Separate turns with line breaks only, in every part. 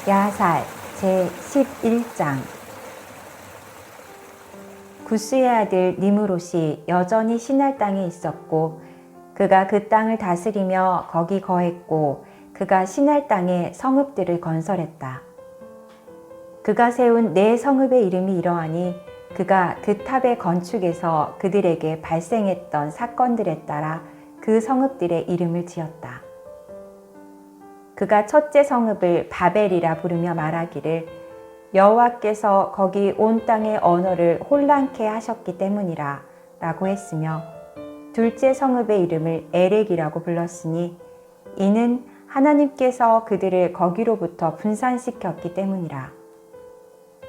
야살 제11장. 구스의 아들 니므롯이 여전히 시날 땅에 있었고 그가 그 땅을 다스리며 거기 거했고 그가 시날 땅에 성읍들을 건설했다. 그가 세운 네 성읍의 이름이 이러하니 그가 그 탑의 건축에서 그들에게 발생했던 사건들에 따라 그 성읍들의 이름을 지었다. 그가 첫째 성읍을 바벨이라 부르며 말하기를 여호와께서 거기 온 땅의 언어를 혼란케 하셨기 때문이라 라고 했으며, 둘째 성읍의 이름을 에렉이라고 불렀으니 이는 하나님께서 그들을 거기로부터 분산시켰기 때문이라.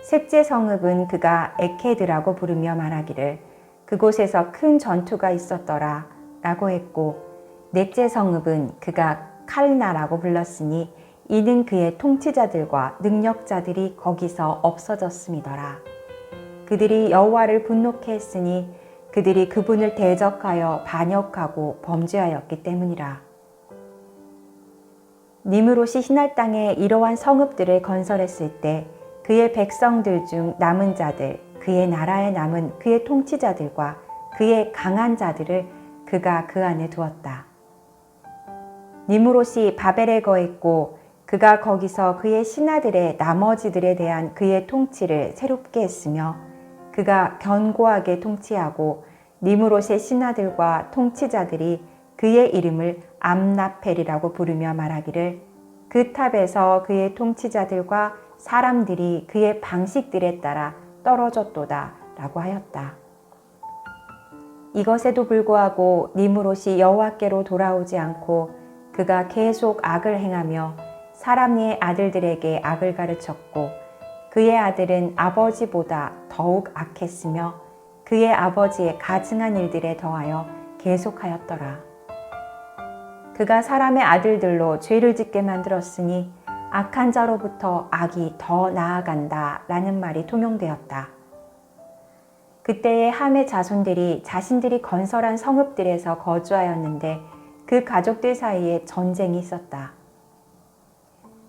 셋째 성읍은 그가 에케드라고 부르며 말하기를 그곳에서 큰 전투가 있었더라 라고 했고, 넷째 성읍은 그가 칼나라고 불렀으니 이는 그의 통치자들과 능력자들이 거기서 없어졌음이더라. 그들이 여호와를 분노케 했으니 그들이 그분을 대적하여 반역하고 범죄하였기 때문이라. 니므롯이 시날 땅에 이러한 성읍들을 건설했을 때 그의 백성들 중 남은 자들, 그의 나라에 남은 그의 통치자들과 그의 강한 자들을 그가 그 안에 두었다. 니므롯이 바벨에 거했고 그가 거기서 그의 신하들의 나머지들에 대한 그의 통치를 새롭게 했으며, 그가 견고하게 통치하고 니므롯의 신하들과 통치자들이 그의 이름을 암나펠이라고 부르며 말하기를 그 탑에서 그의 통치자들과 사람들이 그의 방식들에 따라 떨어졌도다 라고 하였다. 이것에도 불구하고 니므롯이 여호와께로 돌아오지 않고 그가 계속 악을 행하며 사람의 아들들에게 악을 가르쳤고, 그의 아들은 아버지보다 더욱 악했으며 그의 아버지의 가증한 일들에 더하여 계속하였더라. 그가 사람의 아들들로 죄를 짓게 만들었으니 악한 자로부터 악이 더 나아간다 라는 말이 통용되었다. 그때의 함의 자손들이 자신들이 건설한 성읍들에서 거주하였는데 그 가족들 사이에 전쟁이 있었다.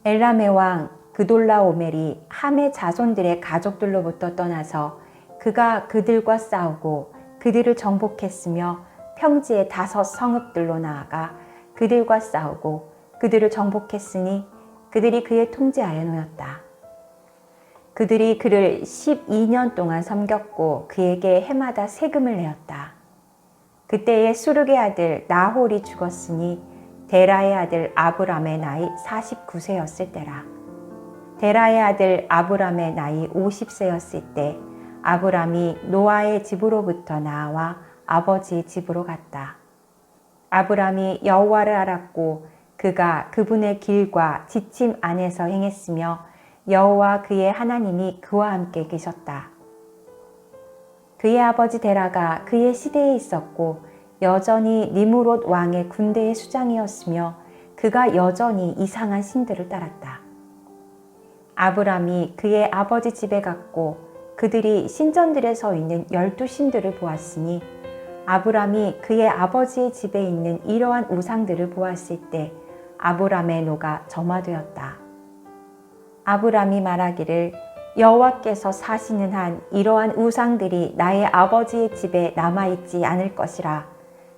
엘람의 왕 그돌라오멜이 함의 자손들의 가족들로부터 떠나서 그가 그들과 싸우고 그들을 정복했으며 평지의 5 성읍들로 나아가 그들과 싸우고 그들을 정복했으니 그들이 그의 통제하에 놓였다. 그들이 그를 12년 동안 섬겼고 그에게 해마다 세금을 내었다. 그때에 수르의 아들 나홀이 죽었으니 데라의 아들 아브람의 나이 49세였을 때라. 데라의 아들 아브람의 나이 50세였을 때 아브람이 노아의 집으로부터 나와 아버지의 집으로 갔다. 아브람이 여호와를 알았고 그가 그분의 길과 지침 안에서 행했으며 여호와 그의 하나님이 그와 함께 계셨다. 그의 아버지 데라가 그의 시대에 있었고 여전히 니므롯 왕의 군대의 수장이었으며 그가 여전히 이상한 신들을 따랐다. 아브람이 그의 아버지 집에 갔고 그들이 신전들에 서 있는 12신들을 보았으니 아브람이 그의 아버지의 집에 있는 이러한 우상들을 보았을 때 아브람의 노가 점화되었다. 아브람이 말하기를 여호와께서 사시는 한 이러한 우상들이 나의 아버지의 집에 남아있지 않을 것이라.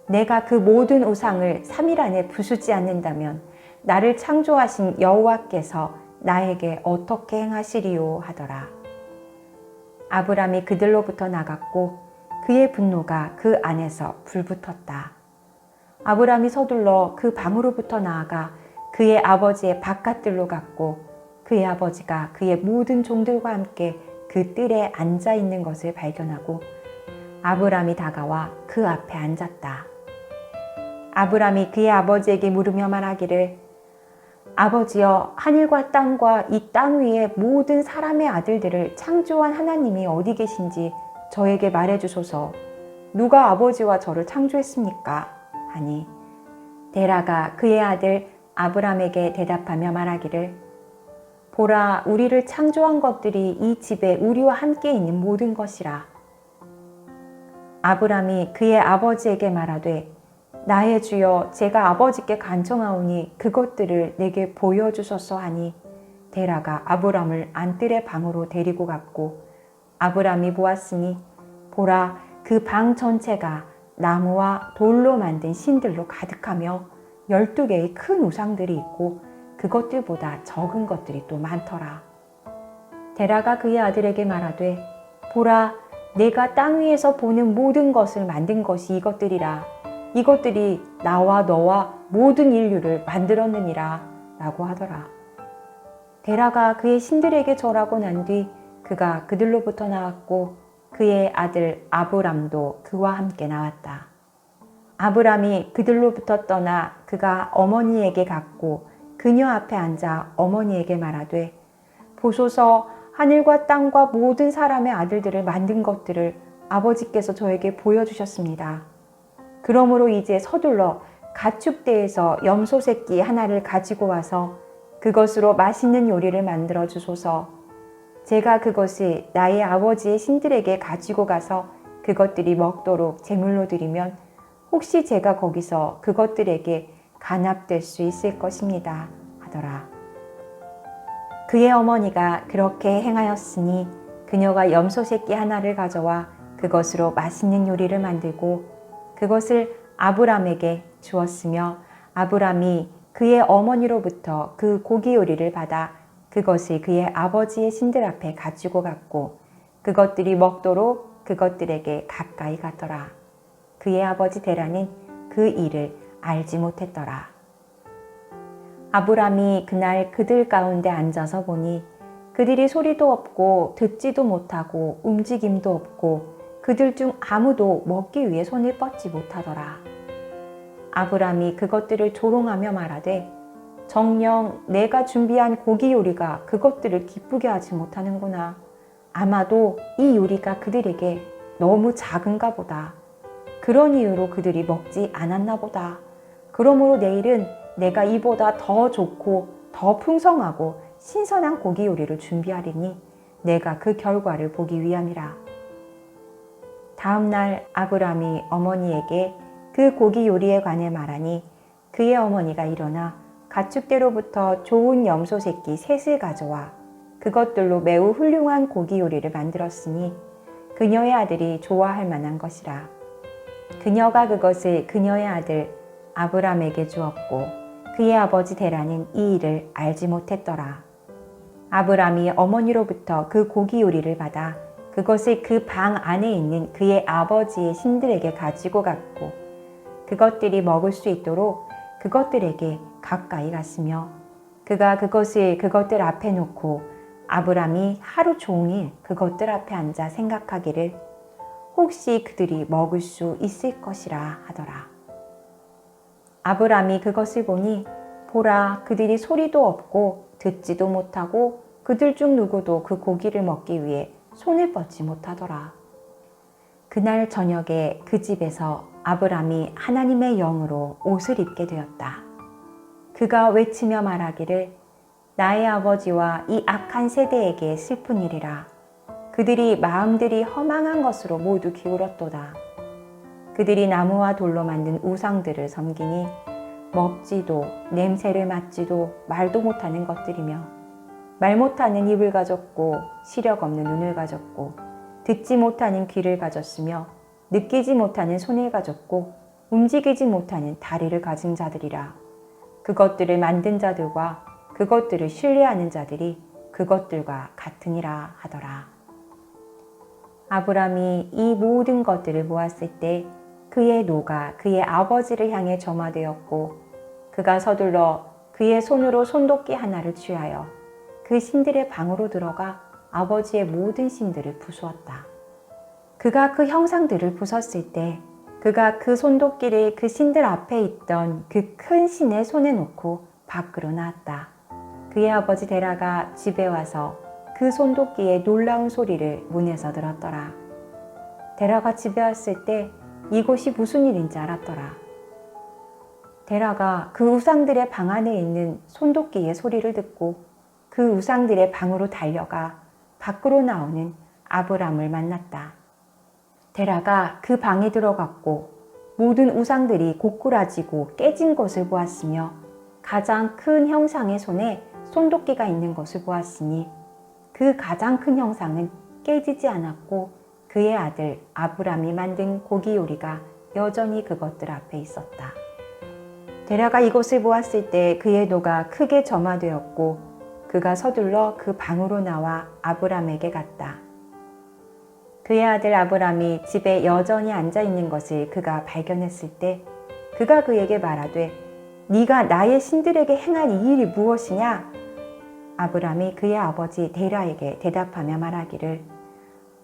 내가 그 모든 우상을 3일 안에 부수지 않는다면 나를 창조하신 여호와께서 나에게 어떻게 행하시리요 하더라. 아브람이 그들로부터 나갔고 그의 분노가 그 안에서 불붙었다. 아브람이 서둘러 그 방으로부터 나아가 그의 아버지의 바깥들로 갔고 그의 아버지가 그의 모든 종들과 함께 그 뜰에 앉아 있는 것을 발견하고 아브람이 다가와 그 앞에 앉았다. 아브람이 그의 아버지에게 물으며 말하기를 아버지여, 하늘과 땅과 이 땅 위의 모든 사람의 아들들을 창조한 하나님이 어디 계신지 저에게 말해주소서. 누가 아버지와 저를 창조했습니까? 하니 데라가 그의 아들 아브람에게 대답하며 말하기를 보라, 우리를 창조한 것들이 이 집에 우리와 함께 있는 모든 것이라. 아브람이 그의 아버지에게 말하되 나의 주여, 제가 아버지께 간청하오니 그것들을 내게 보여주소서 하니 데라가 아브람을 안뜰의 방으로 데리고 갔고 아브람이 보았으니 보라 그 방 전체가 나무와 돌로 만든 신들로 가득하며 12개의 큰 우상들이 있고 그것들보다 적은 것들이 또 많더라. 데라가 그의 아들에게 말하되 보라 내가 땅 위에서 보는 모든 것을 만든 것이 이것들이라. 이것들이 나와 너와 모든 인류를 만들었느니라 라고 하더라. 데라가 그의 신들에게 절하고 난 뒤 그가 그들로부터 나왔고 그의 아들 아브람도 그와 함께 나왔다. 아브람이 그들로부터 떠나 그가 어머니에게 갔고 그녀 앞에 앉아 어머니에게 말하되 보소서 하늘과 땅과 모든 사람의 아들들을 만든 것들을 아버지께서 저에게 보여주셨습니다. 그러므로 이제 서둘러 가축대에서 염소 새끼 하나를 가지고 와서 그것으로 맛있는 요리를 만들어 주소서. 제가 그것을 나의 아버지의 신들에게 가지고 가서 그것들이 먹도록 제물로 드리면 혹시 제가 거기서 그것들에게 간합될 수 있을 것입니다. 하더라. 그의 어머니가 그렇게 행하였으니 그녀가 염소 새끼 하나를 가져와 그것으로 맛있는 요리를 만들고 그것을 아브람에게 주었으며 아브람이 그의 어머니로부터 그 고기 요리를 받아 그것을 그의 아버지의 신들 앞에 가지고 갔고 그것들이 먹도록 그것들에게 가까이 가더라. 그의 아버지 데라는 그 일을 알지 못했더라. 아브람이 그날 그들 가운데 앉아서 보니 그들이 소리도 없고 듣지도 못하고 움직임도 없고 그들 중 아무도 먹기 위해 손을 뻗지 못하더라. 아브람이 그것들을 조롱하며 말하되 정녕 내가 준비한 고기 요리가 그것들을 기쁘게 하지 못하는구나. 아마도 이 요리가 그들에게 너무 작은가 보다. 그런 이유로 그들이 먹지 않았나 보다. 그러므로 내일은 내가 이보다 더 좋고 더 풍성하고 신선한 고기 요리를 준비하리니 내가 그 결과를 보기 위함이라. 다음 날 아브람이 어머니에게 그 고기 요리에 관해 말하니 그의 어머니가 일어나 가축대로부터 좋은 염소 새끼 셋을 가져와 그것들로 매우 훌륭한 고기 요리를 만들었으니 그녀의 아들이 좋아할 만한 것이라. 그녀가 그것을 그녀의 아들 아브람에게 주었고 그의 아버지 데라는 이 일을 알지 못했더라. 아브람이 어머니로부터 그 고기 요리를 받아 그것을 그 방 안에 있는 그의 아버지의 신들에게 가지고 갔고 그것들이 먹을 수 있도록 그것들에게 가까이 갔으며 그가 그것을 그것들 앞에 놓고 아브람이 하루 종일 그것들 앞에 앉아 생각하기를 혹시 그들이 먹을 수 있을 것이라 하더라. 아브람이 그것을 보니 보라 그들이 소리도 없고 듣지도 못하고 그들 중 누구도 그 고기를 먹기 위해 손을 뻗지 못하더라. 그날 저녁에 그 집에서 아브람이 하나님의 영으로 옷을 입게 되었다. 그가 외치며 말하기를 나의 아버지와 이 악한 세대에게 슬픈 일이라. 그들이 마음들이 허망한 것으로 모두 기울었도다. 그들이 나무와 돌로 만든 우상들을 섬기니 먹지도 냄새를 맡지도 말도 못하는 것들이며 말 못하는 입을 가졌고 시력 없는 눈을 가졌고 듣지 못하는 귀를 가졌으며 느끼지 못하는 손을 가졌고 움직이지 못하는 다리를 가진 자들이라. 그것들을 만든 자들과 그것들을 신뢰하는 자들이 그것들과 같으니라 하더라. 아브람이 이 모든 것들을 보았을 때 그의 노가 그의 아버지를 향해 점화되었고 그가 서둘러 그의 손으로 손도끼 하나를 취하여 그 신들의 방으로 들어가 아버지의 모든 신들을 부수었다. 그가 그 형상들을 부쉈을 때 그가 그 손도끼를 그 신들 앞에 있던 그 큰 신의 손에 놓고 밖으로 나왔다. 그의 아버지 데라가 집에 와서 그 손도끼의 놀라운 소리를 문에서 들었더라. 데라가 집에 왔을 때 이곳이 무슨 일인지 알았더라. 데라가 그 우상들의 방 안에 있는 손도끼의 소리를 듣고 그 우상들의 방으로 달려가 밖으로 나오는 아브람을 만났다. 데라가 그 방에 들어갔고 모든 우상들이 고꾸라지고 깨진 것을 보았으며 가장 큰 형상의 손에 손도끼가 있는 것을 보았으니 그 가장 큰 형상은 깨지지 않았고 그의 아들 아브람이 만든 고기 요리가 여전히 그것들 앞에 있었다. 데라가 이것을 보았을 때 그의 노가 크게 점화되었고 그가 서둘러 그 방으로 나와 아브람에게 갔다. 그의 아들 아브람이 집에 여전히 앉아 있는 것을 그가 발견했을 때 그가 그에게 말하되 네가 나의 신들에게 행한 이 일이 무엇이냐? 아브람이 그의 아버지 데라에게 대답하며 말하기를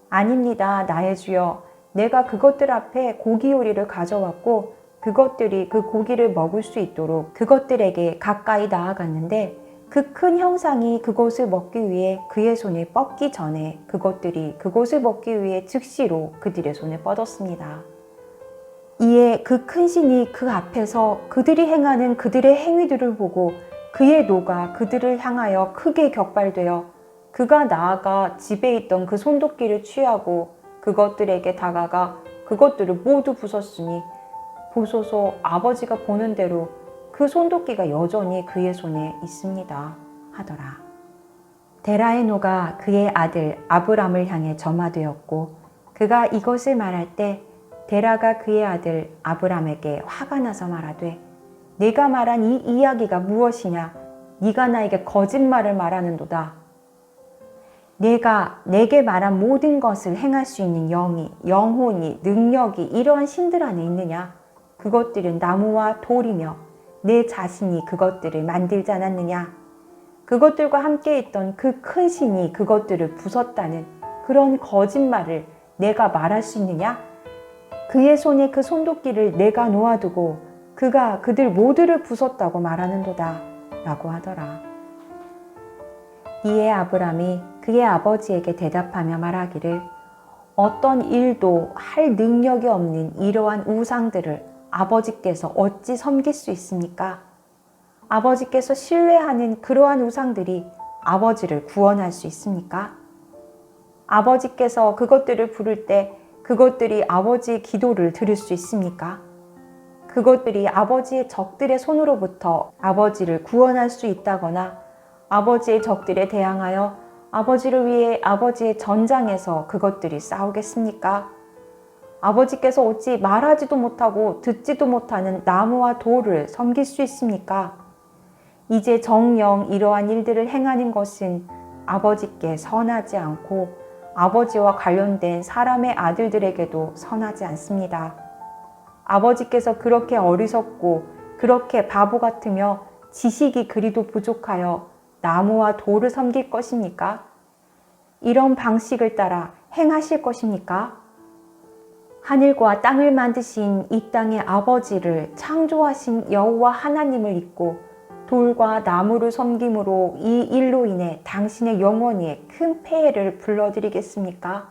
아닙니다 나의 주여 내가 그것들 앞에 고기 요리를 가져왔고 그것들이 그 고기를 먹을 수 있도록 그것들에게 가까이 나아갔는데 그 큰 형상이 그것을 먹기 위해 그의 손을 뻗기 전에 그것들이 그것을 먹기 위해 즉시로 그들의 손을 뻗었습니다. 이에 그 큰 신이 그 앞에서 그들이 행하는 그들의 행위들을 보고 그의 노가 그들을 향하여 크게 격발되어 그가 나아가 집에 있던 그 손도끼를 취하고 그것들에게 다가가 그것들을 모두 부쉈으니 보소서 아버지가 보는 대로 그 손도끼가 여전히 그의 손에 있습니다 하더라. 데라의 노가 그의 아들 아브람을 향해 점화되었고 그가 이것을 말할 때 데라가 그의 아들 아브람에게 화가 나서 말하되 네가 말한 이 이야기가 무엇이냐? 네가 나에게 거짓말을 말하는도다. 내가 내게 말한 모든 것을 행할 수 있는 영이, 영혼이, 능력이 이러한 신들 안에 있느냐? 그것들은 나무와 돌이며 내 자신이 그것들을 만들지 않았느냐? 그것들과 함께 있던 그 큰 신이 그것들을 부쉈다는 그런 거짓말을 내가 말할 수 있느냐? 그의 손에 그 손도끼를 내가 놓아두고 그가 그들 모두를 부쉈다고 말하는도다 라고 하더라. 이에 아브람이 그의 아버지에게 대답하며 말하기를 어떤 일도 할 능력이 없는 이러한 우상들을 아버지께서 어찌 섬길 수 있습니까? 아버지께서 신뢰하는 그러한 우상들이 아버지를 구원할 수 있습니까? 아버지께서 그것들을 부를 때 그것들이 아버지의 기도를 들을 수 있습니까? 그것들이 아버지의 적들의 손으로부터 아버지를 구원할 수 있다거나 아버지의 적들에 대항하여 아버지를 위해 아버지의 전장에서 그것들이 싸우겠습니까? 아버지께서 어찌 말하지도 못하고 듣지도 못하는 나무와 돌을 섬길 수 있습니까? 이제 정녕 이러한 일들을 행하는 것은 아버지께 선하지 않고 아버지와 관련된 사람의 아들들에게도 선하지 않습니다. 아버지께서 그렇게 어리석고 그렇게 바보 같으며 지식이 그리도 부족하여 나무와 돌을 섬길 것입니까? 이런 방식을 따라 행하실 것입니까? 하늘과 땅을 만드신 이 땅의 아버지를 창조하신 여호와 하나님을 잊고 돌과 나무를 섬김으로 이 일로 인해 당신의 영혼에 큰 폐해를 불러들이겠습니까?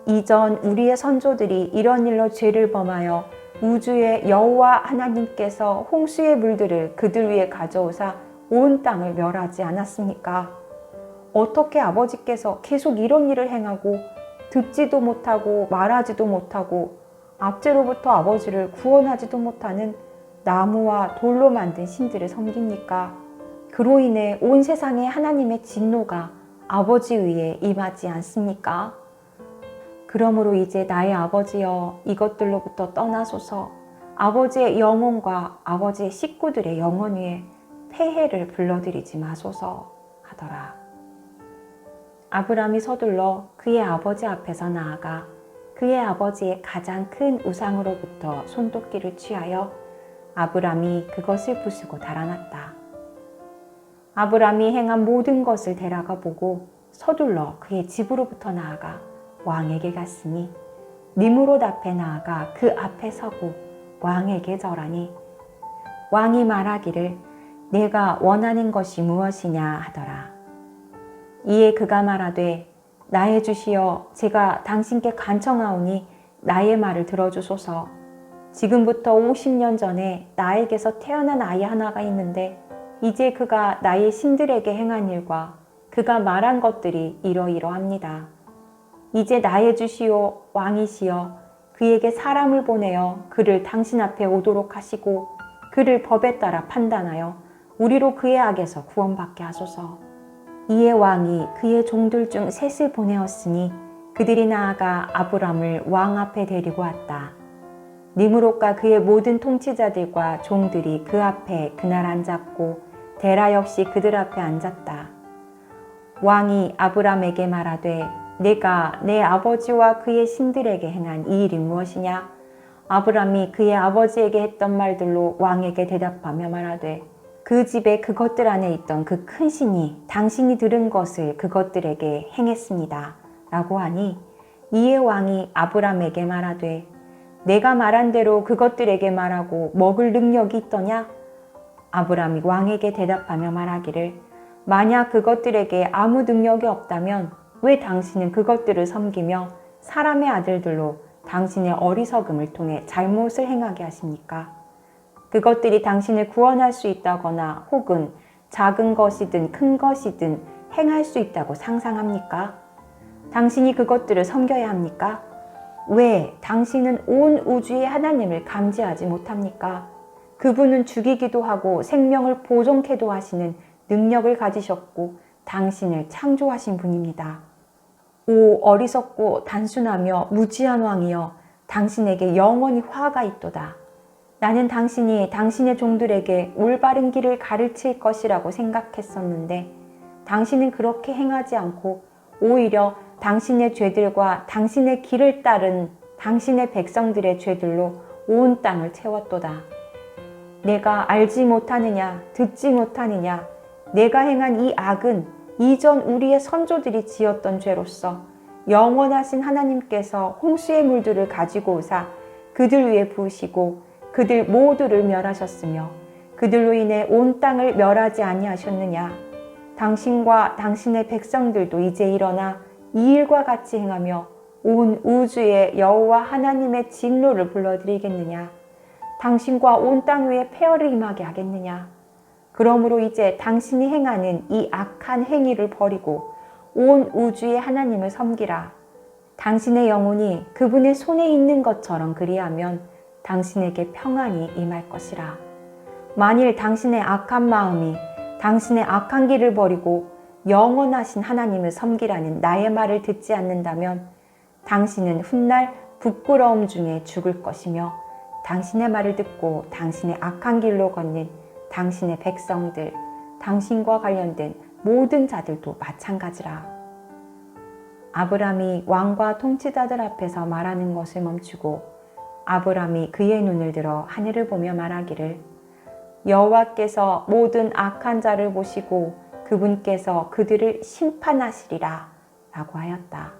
이전 우리의 선조들이 이런 일로 죄를 범하여 우주의 여호와 하나님께서 홍수의 물들을 그들 위에 가져오사 온 땅을 멸하지 않았습니까? 어떻게 아버지께서 계속 이런 일을 행하고 듣지도 못하고 말하지도 못하고 압제로부터 아버지를 구원하지도 못하는 나무와 돌로 만든 신들을 섬깁니까? 그로 인해 온 세상에 하나님의 진노가 아버지 위에 임하지 않습니까? 그러므로 이제 나의 아버지여 이것들로부터 떠나소서 아버지의 영혼과 아버지의 식구들의 영혼 위에 폐해를 불러들이지 마소서 하더라. 아브람이 서둘러 그의 아버지 앞에서 나아가 그의 아버지의 가장 큰 우상으로부터 손도끼를 취하여 아브람이 그것을 부수고 달아났다. 아브람이 행한 모든 것을 데라가 보고 서둘러 그의 집으로부터 나아가 왕에게 갔으니 니므롯 앞에 나아가 그 앞에 서고 왕에게 절하니 왕이 말하기를 내가 원하는 것이 무엇이냐 하더라. 이에 그가 말하되 나의 주시여 제가 당신께 간청하오니 나의 말을 들어주소서. 지금부터 50년 전에 나에게서 태어난 아이 하나가 있는데 이제 그가 나의 신들에게 행한 일과 그가 말한 것들이 이러이러합니다. 이제 나의 주시오 왕이시여 그에게 사람을 보내어 그를 당신 앞에 오도록 하시고 그를 법에 따라 판단하여 우리로 그의 악에서 구원받게 하소서. 이에 왕이 그의 종들 중 셋을 보내었으니 그들이 나아가 아브람을 왕 앞에 데리고 왔다. 니므롯과 그의 모든 통치자들과 종들이 그 앞에 그날 앉았고 데라 역시 그들 앞에 앉았다. 왕이 아브람에게 말하되 내가 내 아버지와 그의 신들에게 행한 이 일이 무엇이냐? 아브람이 그의 아버지에게 했던 말들로 왕에게 대답하며 말하되 그 집에 그것들 안에 있던 그 큰 신이 당신이 들은 것을 그것들에게 행했습니다. 라고 하니 이에 왕이 아브람에게 말하되 내가 말한 대로 그것들에게 말하고 먹을 능력이 있더냐? 아브람이 왕에게 대답하며 말하기를 만약 그것들에게 아무 능력이 없다면 왜 당신은 그것들을 섬기며 사람의 아들들로 당신의 어리석음을 통해 잘못을 행하게 하십니까? 그것들이 당신을 구원할 수 있다거나 혹은 작은 것이든 큰 것이든 행할 수 있다고 상상합니까? 당신이 그것들을 섬겨야 합니까? 왜 당신은 온 우주의 하나님을 감지하지 못합니까? 그분은 죽이기도 하고 생명을 보존케도 하시는 능력을 가지셨고 당신을 창조하신 분입니다. 오 어리석고 단순하며 무지한 왕이여, 당신에게 영원히 화가 있도다. 나는 당신이 당신의 종들에게 올바른 길을 가르칠 것이라고 생각했었는데 당신은 그렇게 행하지 않고 오히려 당신의 죄들과 당신의 길을 따른 당신의 백성들의 죄들로 온 땅을 채웠도다. 내가 알지 못하느냐, 듣지 못하느냐, 내가 행한 이 악은 이전 우리의 선조들이 지었던 죄로서 영원하신 하나님께서 홍수의 물들을 가지고 오사 그들 위에 부으시고 그들 모두를 멸하셨으며 그들로 인해 온 땅을 멸하지 아니하셨느냐. 당신과 당신의 백성들도 이제 일어나 이 일과 같이 행하며 온 우주의 여호와 하나님의 진노를 불러드리겠느냐. 당신과 온 땅 위에 폐허를 임하게 하겠느냐. 그러므로 이제 당신이 행하는 이 악한 행위를 버리고 온 우주의 하나님을 섬기라. 당신의 영혼이 그분의 손에 있는 것처럼 그리하면 당신에게 평안이 임할 것이라. 만일 당신의 악한 마음이 당신의 악한 길을 버리고 영원하신 하나님을 섬기라는 나의 말을 듣지 않는다면 당신은 훗날 부끄러움 중에 죽을 것이며 당신의 말을 듣고 당신의 악한 길로 걷는 당신의 백성들, 당신과 관련된 모든 자들도 마찬가지라. 아브람이 왕과 통치자들 앞에서 말하는 것을 멈추고 아브람이 그의 눈을 들어 하늘을 보며 말하기를 여호와께서 모든 악한 자를 보시고 그분께서 그들을 심판하시리라 라고 하였다.